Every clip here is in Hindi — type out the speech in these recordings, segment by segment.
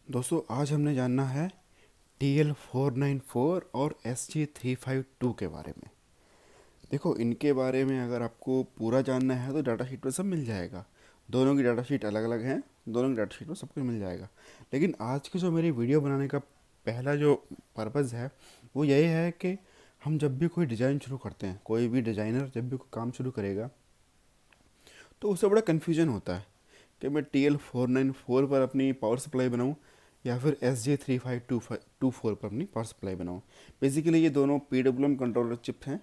दोस्तों आज हमने जानना है TL494 और SG352 के बारे में। देखो, इनके बारे में अगर आपको पूरा जानना है तो डाटा शीट में सब मिल जाएगा। दोनों की डाटा शीट अलग अलग हैं, दोनों की डाटा शीट में सब कुछ मिल जाएगा। लेकिन आज की जो मेरी वीडियो बनाने का पहला जो पर्पज़ है वो यही है कि हम जब भी कोई डिज़ाइन शुरू करते हैं, कोई भी डिज़ाइनर जब भी कोई काम शुरू करेगा तो उससे बड़ा कन्फ्यूजन होता है कि मैं TL494 पर अपनी पावर सप्लाई बनाऊं या फिर SG3524 पर अपनी पावर सप्लाई बनाऊं। बेसिकली ये दोनों PWM कंट्रोलर चिप हैं।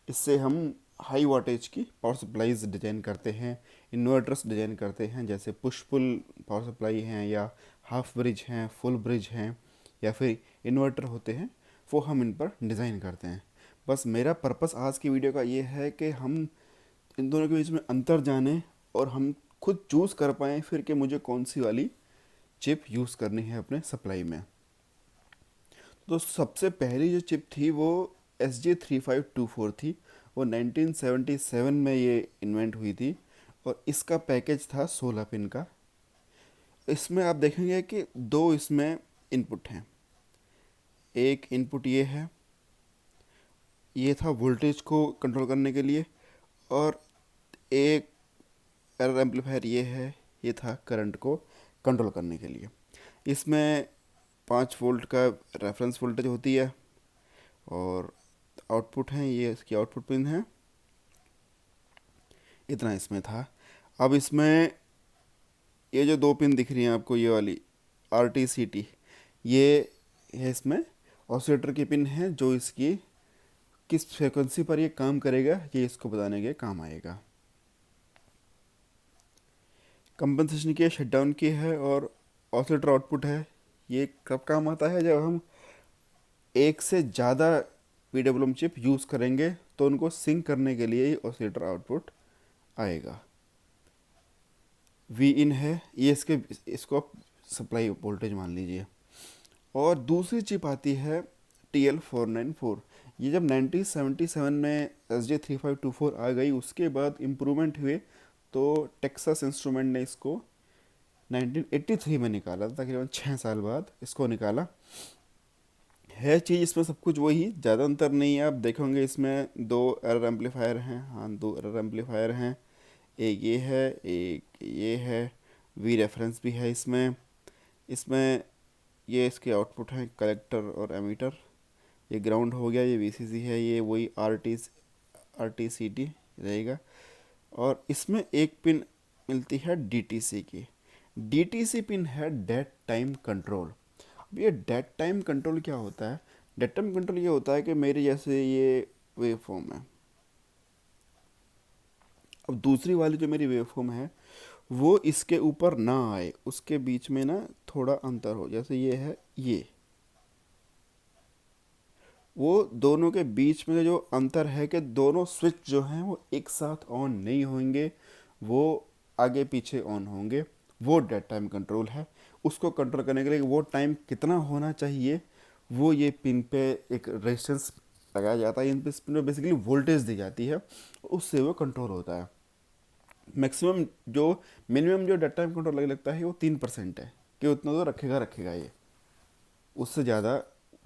इससे हम हाई वाटेज की पावर सप्लाईज डिज़ाइन करते हैं, इन्वर्टर्स डिज़ाइन करते हैं, जैसे पुश पुल पावर सप्लाई हैं या हाफ ब्रिज हैं, फुल ब्रिज हैं या फिर इन्वर्टर होते हैं, वो हम इन पर डिज़ाइन करते हैं। बस मेरा पर्पस आज की वीडियो का ये है कि हम इन दोनों के बीच में अंतर जाने और हम खुद चूज़ कर पाएँ फिर कि मुझे कौन सी वाली चिप यूज़ करनी है अपने सप्लाई में। तो सबसे पहली जो चिप थी वो SG3524 थी। वो 1977 में ये इन्वेंट हुई थी और इसका पैकेज था 16 पिन का। इसमें आप देखेंगे कि दो इसमें इनपुट हैं। एक इनपुट ये है, ये था वोल्टेज को कंट्रोल करने के लिए, और एक एरर एम्पलीफायर ये है, ये था करंट को कंट्रोल करने के लिए। इसमें 5 वोल्ट का रेफरेंस वोल्टेज होती है और आउटपुट है, ये इसकी आउटपुट पिन है। इतना इसमें था। अब इसमें ये जो दो पिन दिख रही हैं आपको, ये वाली RTCT, ये है इसमें ऑसिलेटर की पिन है जो इसकी किस फ्रिक्वेंसी पर ये काम करेगा ये इसको बताने के काम आएगा। कंपनसेशन की शटडाउन की है और ऑसिलेटर आउटपुट है। ये कब काम आता है? जब हम एक से ज़्यादा PWM चिप यूज़ करेंगे तो उनको सिंक करने के लिए ये ऑसिलेटर आउटपुट आएगा। वी इन है, ये इसको आप सप्लाई वोल्टेज मान लीजिए। और दूसरी चिप आती है TL494। ये जब 1977 में SG3524 आ गई, उसके बाद इम्प्रूवमेंट हुए तो टेक्सास इंस्ट्रूमेंट ने इसको 1983 में निकाला, तकरीबन 6 साल बाद इसको निकाला। है चीज़ इसमें सब कुछ वही, ज़्यादा अंतर नहीं है। आप देखेंगे इसमें दो एरर एम्पलीफायर हैं, हाँ दो एरर एम्पलीफायर हैं। एक ये है, एक ये है। वी रेफरेंस भी है इसमें। इसमें ये इसके आउटपुट हैं, कलेक्टर और एमीटर। ये ग्राउंड हो गया, ये VCC है, ये वही RTCT रहेगा। और इसमें एक पिन मिलती है DTC की। DTC पिन है डेट टाइम कंट्रोल। अब ये डेट टाइम कंट्रोल क्या होता है? डेट टाइम कंट्रोल ये होता है कि मेरे जैसे ये वेव फॉर्म है, अब दूसरी वाली जो मेरी वेव फॉर्म है वो इसके ऊपर ना आए, उसके बीच में ना थोड़ा अंतर हो। जैसे ये है, ये वो दोनों के बीच में जो अंतर है कि दोनों स्विच जो हैं वो एक साथ ऑन नहीं होंगे, वो आगे पीछे ऑन होंगे। वो डेट टाइम कंट्रोल है। उसको कंट्रोल करने के लिए वो टाइम कितना होना चाहिए, वो ये पिन पे एक रेजिस्टेंस लगाया जाता है। इन पे पिन पे बेसिकली वोल्टेज दी जाती है, उससे वो कंट्रोल होता है। मैक्सिमम जो मिनिमम जो डेट टाइम कंट्रोल लगे लगता है वो 3% है कि उतना तो रखेगा रखेगा ये। उससे ज़्यादा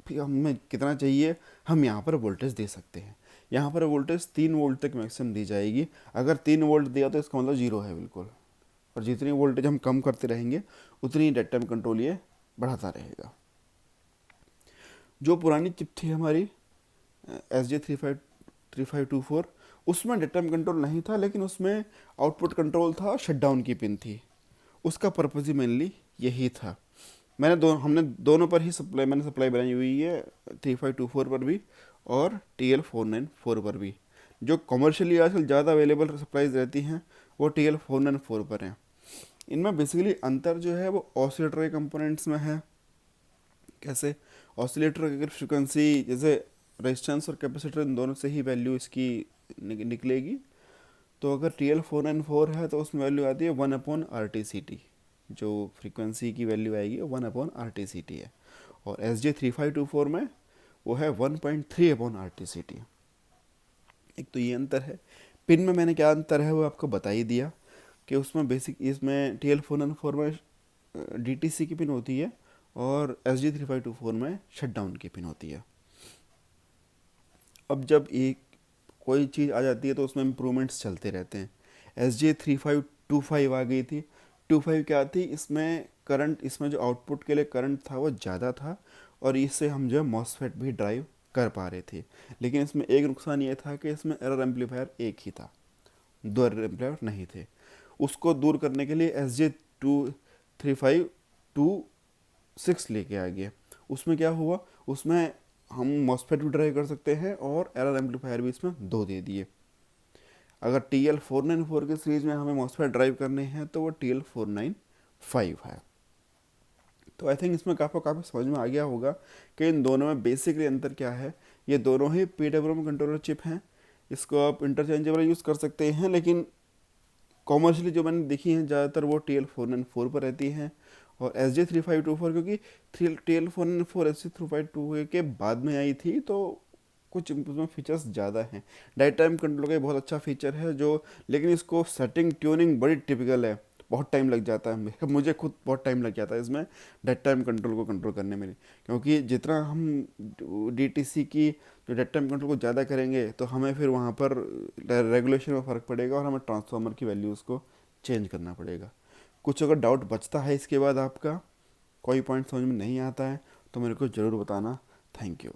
फिर हमें कितना चाहिए, हम यहाँ पर वोल्टेज दे सकते हैं। यहाँ पर वोल्टेज 3 वोल्ट तक मैक्सिमम दी जाएगी। अगर 3 वोल्ट दिया तो इसका मतलब जीरो है बिल्कुल। और जितनी वोल्टेज हम कम करते रहेंगे उतनी डेट टाइम कंट्रोल ये बढ़ाता रहेगा। जो पुरानी चिप थी हमारी SG3524, उसमें डेट टाइम कंट्रोल नहीं था, लेकिन उसमें आउटपुट कंट्रोल था, शटडाउन की पिन थी। उसका पर्पज़ ही मेनली यही था। हमने दोनों पर ही मैंने सप्लाई बनाई हुई है, 3524 पर भी और TL494 पर भी। जो कमर्शियली आजकल ज़्यादा अवेलेबल सप्लाईज रहती हैं वो TL494 पर हैं। इनमें बेसिकली अंतर जो है वो ऑसिलेटर के कंपोनेंट्स में है। कैसे? ऑसिलेटर की अगर फ्रिक्वेंसी, जैसे रेजिस्टेंस और कैपेसिटर, इन दोनों से ही वैल्यू इसकी निकलेगी। तो अगर TL494 है तो उसमें वैल्यू आती है 1/RTCT। जो फ्रीक्वेंसी की वैल्यू आएगी वो 1/RTCT है। और SG3524 में वो है 1.3/RTCT। एक तो ये अंतर है। पिन में मैंने क्या अंतर है वो आपको बता ही दिया कि उसमें बेसिक, इसमें TL494 में DTC की पिन होती है और SG3524 में शट डाउन की पिन होती है। अब जब एक कोई चीज़ आ जाती है तो उसमें इम्प्रूवमेंट्स चलते रहते हैं। SG3525 आ गई थी। 25 क्या थी, इसमें करंट, इसमें जो आउटपुट के लिए करंट था वो ज़्यादा था और इससे हम जो है मॉसफेट भी ड्राइव कर पा रहे थे। लेकिन इसमें एक नुकसान ये था कि इसमें एरर एम्पलीफायर एक ही था, दो एरर एम्पलीफायर नहीं थे। उसको दूर करने के लिए SG3526 लेके आ गया। उसमें क्या हुआ, उसमें हम मॉसफेट भी ड्राइव कर सकते हैं और एरर एम्पलीफायर भी इसमें दो दे दिए। अगर TL494 के सीरीज में हमें मॉसफेट ड्राइव करने हैं तो वो TL495 है। तो आई थिंक इसमें काफ़ी समझ में आ गया होगा कि इन दोनों में बेसिकली अंतर क्या है। ये दोनों ही PWM कंट्रोलर चिप हैं। इसको आप इंटरचेंजेबल यूज़ कर सकते हैं, लेकिन कॉमर्शियली जो मैंने देखी हैं ज़्यादातर वो TL494 पर रहती हैं। और SG3524 क्योंकि TL494 SG3524 के बाद में आई थी तो कुछ उसमें फीचर्स ज़्यादा हैं। डाइट टाइम कंट्रोल का बहुत अच्छा फीचर है जो, लेकिन इसको सेटिंग ट्यूनिंग बड़ी टिपिकल है, बहुत टाइम लग जाता है। मुझे खुद बहुत टाइम लग जाता है इसमें डेट टाइम कंट्रोल को कंट्रोल करने में, क्योंकि जितना हम DTC की जो डेट टाइम कंट्रोल को ज़्यादा करेंगे तो हमें फिर वहाँ पर रेगुलेशन में फ़र्क पड़ेगा और हमें ट्रांसफार्मर की वैल्यूज़ को चेंज करना पड़ेगा। कुछ अगर डाउट बचता है इसके बाद, आपका कोई पॉइंट समझ में नहीं आता है तो मेरे को ज़रूर बताना। Thank you.